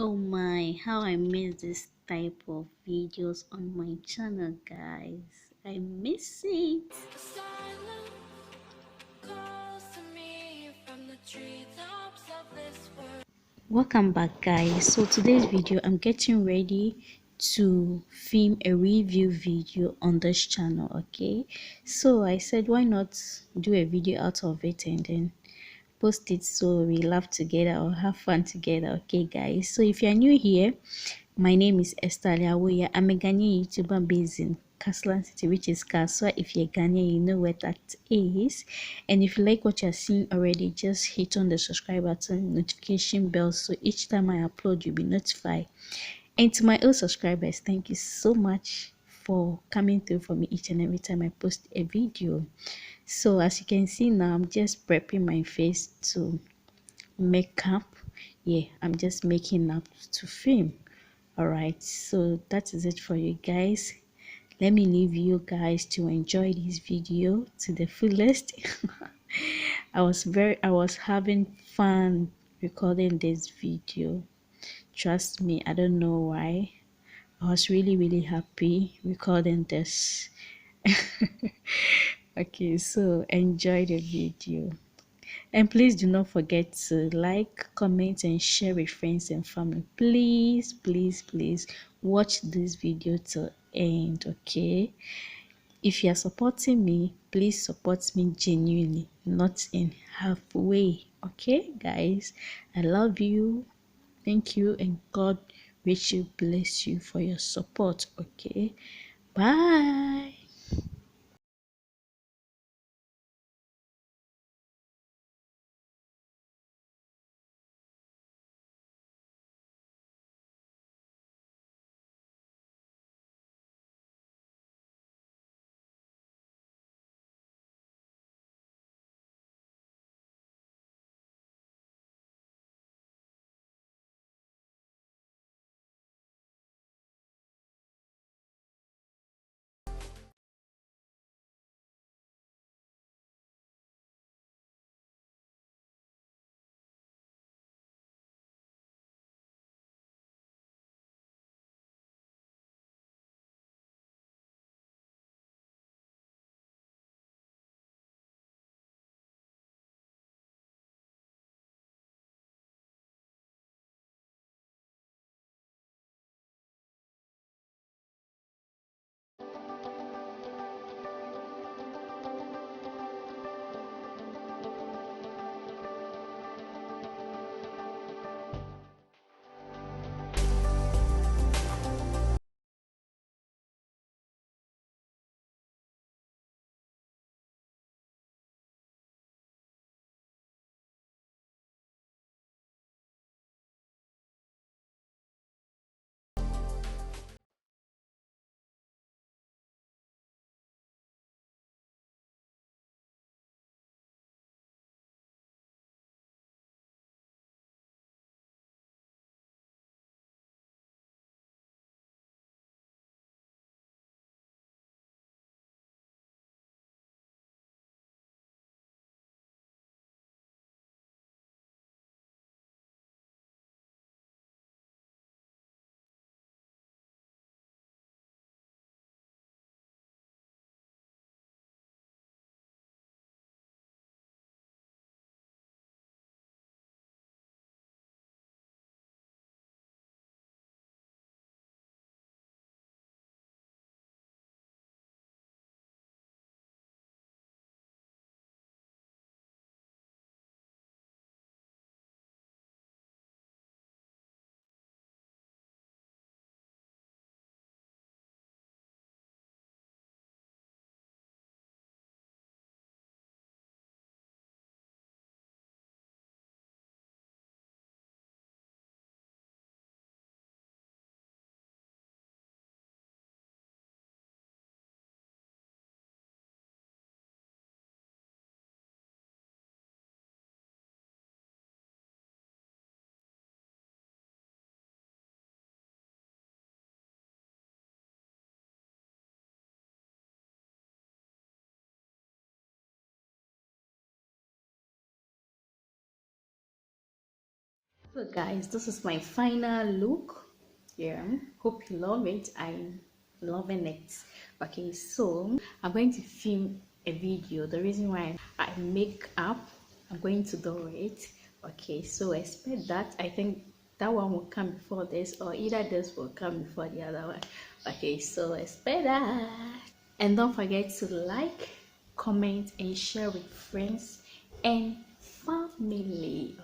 Oh my, how I miss this type of videos on my channel, guys. I miss it. Welcome back, guys. So today's video, I'm getting ready to film a review video on this channel. Okay, so I said why not do a video out of it and then post it so we laugh together or have fun together. Okay, guys, so if you're new here, my name is Estalia. I'm a Ghanaian Youtuber based in Caslan City, which is Kaswa. If you're Ghanaian, you know where that is. And if you like what you're seeing already, just hit on the subscribe button, notification bell, so each time I upload, you'll be notified. And to my old subscribers, thank you so much for coming through for me each and every time I post a video. So as you can see now, I'm just prepping my face to make up. Yeah, I'm just making up to film. All right, so that is it for you guys. Let me leave you guys to enjoy this video to the fullest. I was having fun recording this video. Trust me, I don't know why. I was really happy recording this. Okay, so enjoy the video. And please do not forget to like, comment, and share with friends and family. Please watch this video till end, okay? If you are supporting me, please support me genuinely, not in halfway, okay, guys? I love you. Thank you, and God richly bless you for your support, okay? Bye. So guys, this is my final look. Yeah, hope you love it. I'm loving it. Okay, so I'm going to film a video. The reason why I make up, I'm going to do it. Okay, so expect that. I think that one will come before this, or either this will come before the other one. Okay, so expect that. And don't forget to like, comment, and share with friends and family.